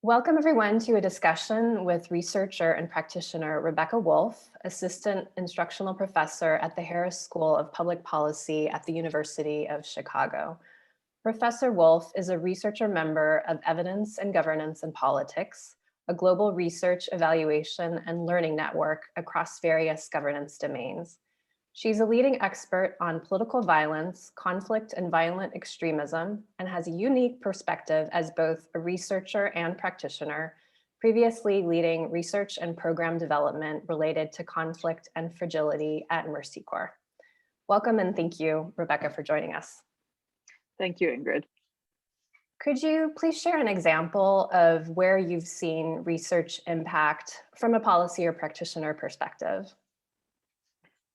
Welcome everyone to a discussion with researcher and practitioner Rebecca Wolfe, Assistant Instructional Professor at the Harris School of Public Policy at the University of Chicago. Professor Wolfe is a researcher member of Evidence and Governance and Politics, a global research, evaluation, and learning network across various governance domains. She's a leading expert on political violence, conflict, and violent extremism, and has a unique perspective as both a researcher and practitioner, previously leading research and program development related to conflict and fragility at Mercy Corps. Welcome and thank you, Rebecca, for joining us. Thank you, Ingrid. Could you please share an example of where you've seen research impact from a policy or practitioner perspective?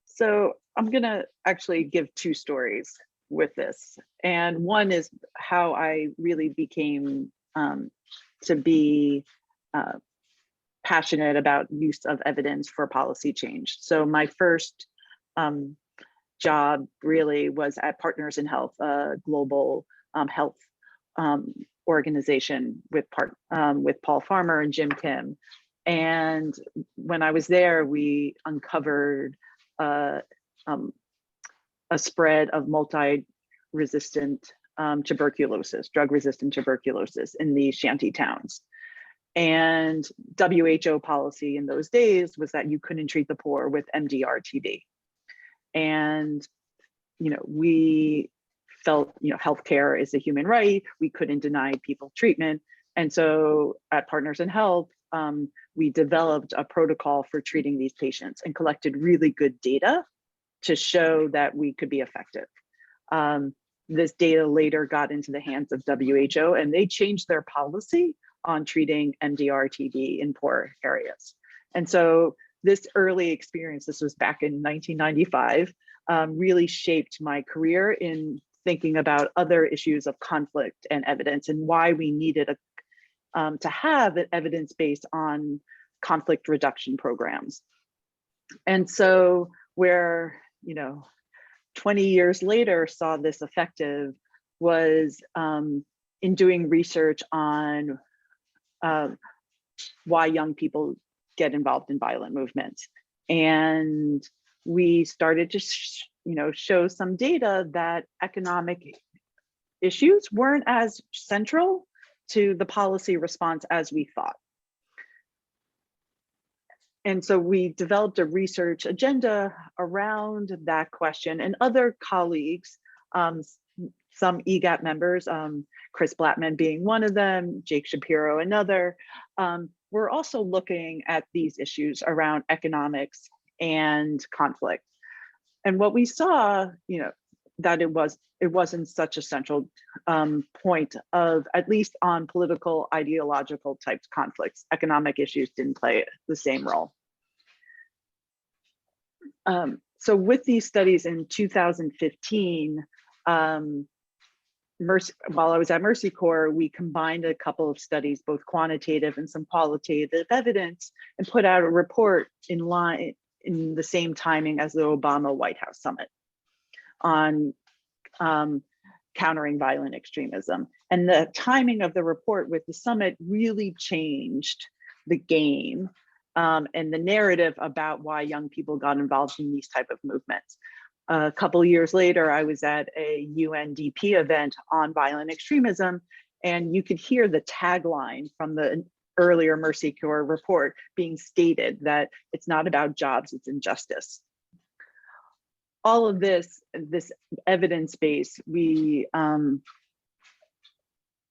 So I'm going to actually give two stories with this. And one is how I really became to be passionate about use of evidence for policy change. So my first job really was at Partners in Health, a global health organization with Paul Farmer and Jim Kim. And when I was there, we uncovered a spread of multi-resistant tuberculosis, drug-resistant tuberculosis in these shanty towns. And WHO policy in those days was that you couldn't treat the poor with MDR-TB. And, we felt, healthcare is a human right. We couldn't deny people treatment. And so at Partners in Health, we developed a protocol for treating these patients and collected really good data to show that we could be effective. This data later got into the hands of WHO, and they changed their policy on treating MDR-TB in poor areas. And so this early experience, this was back in 1995, really shaped my career in thinking about other issues of conflict and evidence and why we needed to have an evidence based on conflict reduction programs. And so where, 20 years later saw this effective was in doing research on why young people get involved in violent movements. And we started to, show some data that economic issues weren't as central to the policy response as we thought. And so we developed a research agenda around that question, and other colleagues, some EGAP members, Chris Blattman being one of them, Jake Shapiro another, we're also looking at these issues around economics and conflict. And what we saw, that it wasn't such a central point of, at least on political ideological types conflicts, economic issues didn't play the same role. So with these studies in 2015, while I was at Mercy Corps, we combined a couple of studies, both quantitative and some qualitative evidence, and put out a report in the same timing as the Obama White House Summit on countering violent extremism. And the timing of the report with the summit really changed the game and the narrative about why young people got involved in these type of movements. A couple of years later, I was at a UNDP event on violent extremism, and you could hear the tagline from the earlier Mercy Corps report being stated that it's not about jobs, it's injustice. All of this evidence base, we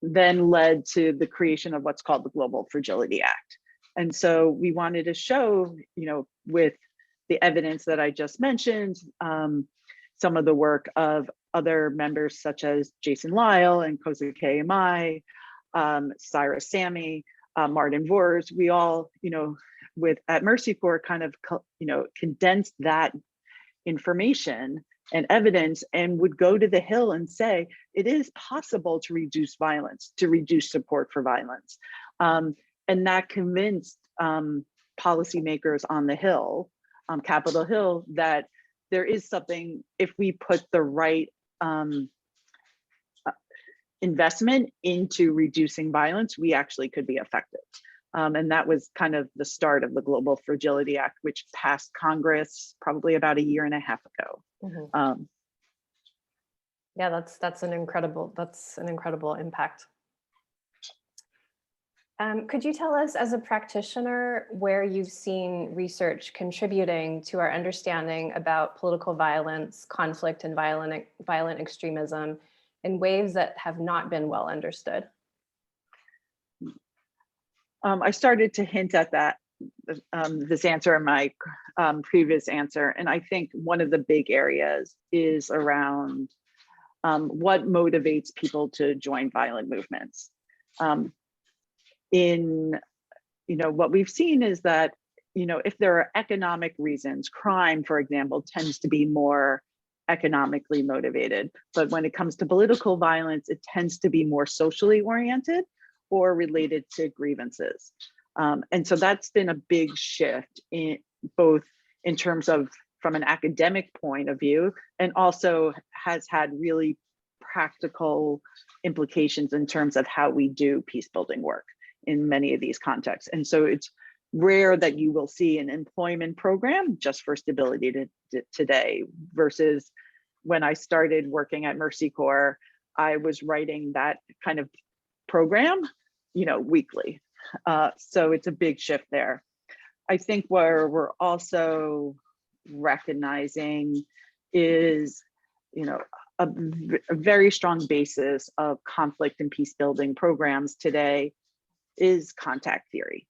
then led to the creation of what's called the Global Fragility Act. And so we wanted to show, with the evidence that I just mentioned, some of the work of other members such as Jason Lyle and Koza KMI, Cyrus Sammy, Martin Vors, we all, at Mercy Corps kind of, condensed that information and evidence and would go to the Hill and say, it is possible to reduce violence, to reduce support for violence. And that convinced policymakers on the Hill, Capitol Hill, that there is something, if we put the right investment into reducing violence, we actually could be effective. And that was kind of the start of the Global Fragility Act, which passed Congress probably about a year and a half ago. Mm-hmm. Yeah, that's an incredible impact. Could you tell us, as a practitioner, where you've seen research contributing to our understanding about political violence, conflict, and violent extremism in ways that have not been well understood? I started to hint at that, this answer in my previous answer, and I think one of the big areas is around what motivates people to join violent movements. What we've seen is that, if there are economic reasons, crime, for example, tends to be more economically motivated. But when it comes to political violence, it tends to be more socially oriented or related to grievances. And so that's been a big shift in both in terms of from an academic point of view, and also has had really practical implications in terms of how we do peace building work in many of these contexts. And so it's rare that you will see an employment program just for stability today, versus when I started working at Mercy Corps, I was writing that kind of program, weekly. So it's a big shift there. I think where we're also recognizing is, a very strong basis of conflict and peace building programs today is contact theory.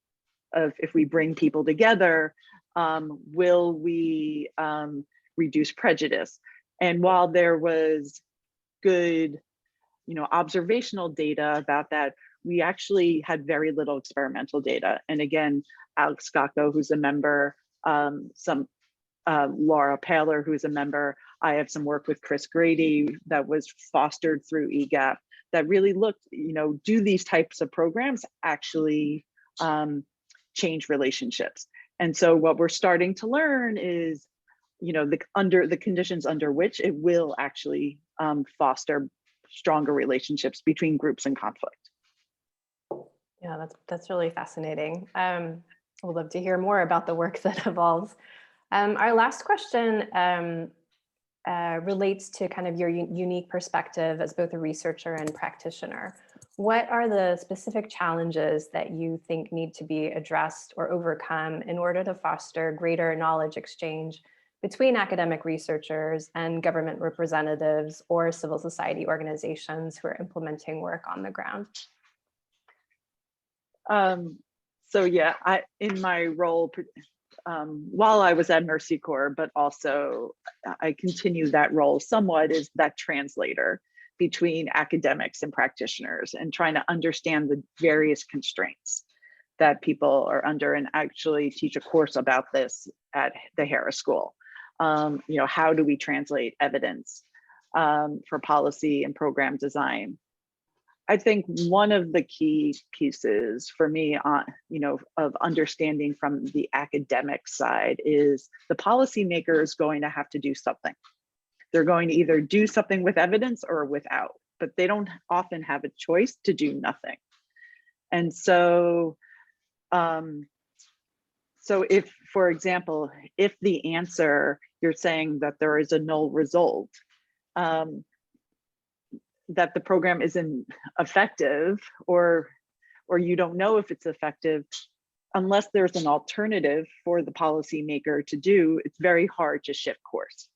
Of if we bring people together, will we reduce prejudice? And while there was good, observational data about that, we actually had very little experimental data. And again, Alex Scacco, who's a member, Laura Paler, who's a member. I have some work with Chris Grady that was fostered through EGAP that really looked, do these types of programs actually change relationships? And so what we're starting to learn is, under the conditions under which it will actually foster stronger relationships between groups in conflict. Yeah, that's really fascinating. We'd love to hear more about the work that evolves. Our last question relates to kind of your unique perspective as both a researcher and practitioner. What are the specific challenges that you think need to be addressed or overcome in order to foster greater knowledge exchange between academic researchers and government representatives or civil society organizations who are implementing work on the ground? So yeah, in my role, while I was at Mercy Corps, but also I continue that role somewhat as that translator between academics and practitioners, and trying to understand the various constraints that people are under, and actually teach a course about this at the Harris School. How do we translate evidence for policy and program design? I think one of the key pieces for me of understanding from the academic side is the policymaker is going to have to do something. They're going to either do something with evidence or without, but they don't often have a choice to do nothing. And so, if, for example, if the answer, you're saying that there is a null result, that the program isn't effective, or you don't know if it's effective, unless there's an alternative for the policymaker to do, it's very hard to shift course.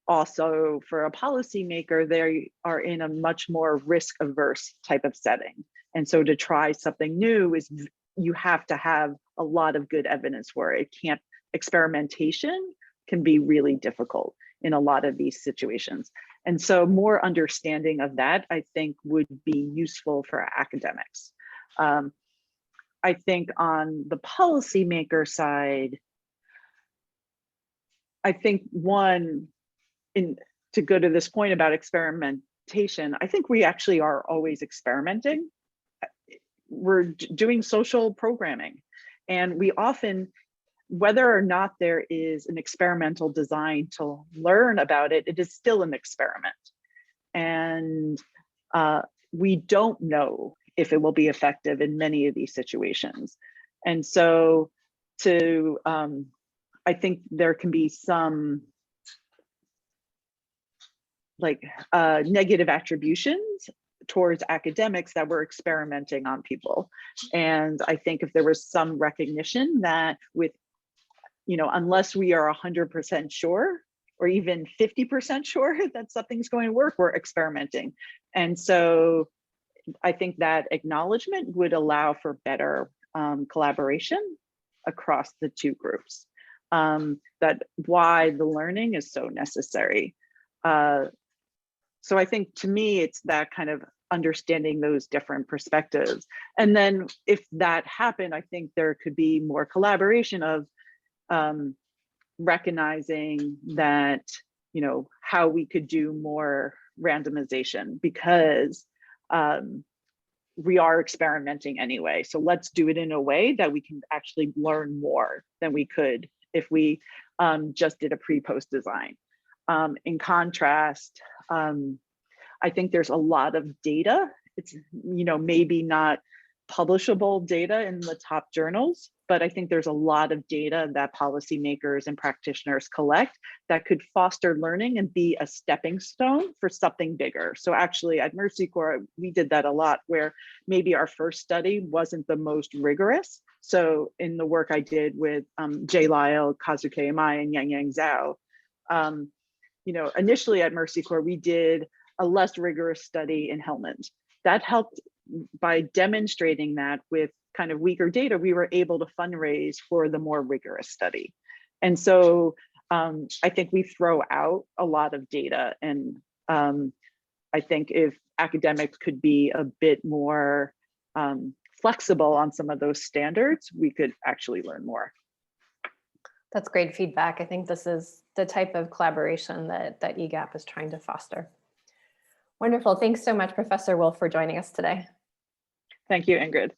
Also, for a policymaker, they are in a much more risk-averse type of setting. And so to try something new is, you have to have a lot of good evidence for it. Experimentation can be really difficult in a lot of these situations. And so more understanding of that, I think, would be useful for academics. I think on the policymaker side, I think to go to this point about experimentation, I think we actually are always experimenting. We're doing social programming, and we often, whether or not there is an experimental design to learn about it, it is still an experiment. And we don't know if it will be effective in many of these situations. And so I think there can be some negative attributions towards academics that were experimenting on people. And I think if there was some recognition that with, unless we are 100% sure, or even 50% sure that something's going to work, we're experimenting. And so I think that acknowledgement would allow for better collaboration across the two groups. That why the learning is so necessary. So I think to me, it's that kind of understanding those different perspectives. And then if that happened, I think there could be more collaboration of recognizing that, how we could do more randomization, because we are experimenting anyway. So let's do it in a way that we can actually learn more than we could if we just did a pre-post design. In contrast, I think there's a lot of data. It's, maybe not publishable data in the top journals, but I think there's a lot of data that policymakers and practitioners collect that could foster learning and be a stepping stone for something bigger. So actually at Mercy Corps, we did that a lot, where maybe our first study wasn't the most rigorous. So in the work I did with Jay Lyle, Kazuke Imai, and Yang Zhao, initially at Mercy Corps, we did a less rigorous study in Helmand. That helped by demonstrating that with kind of weaker data, we were able to fundraise for the more rigorous study. And so I think we throw out a lot of data. And I think if academics could be a bit more flexible on some of those standards, we could actually learn more. That's great feedback. I think this is the type of collaboration that EGAP is trying to foster. Wonderful. Thanks so much, Professor Wolfe, for joining us today. Thank you, Ingrid.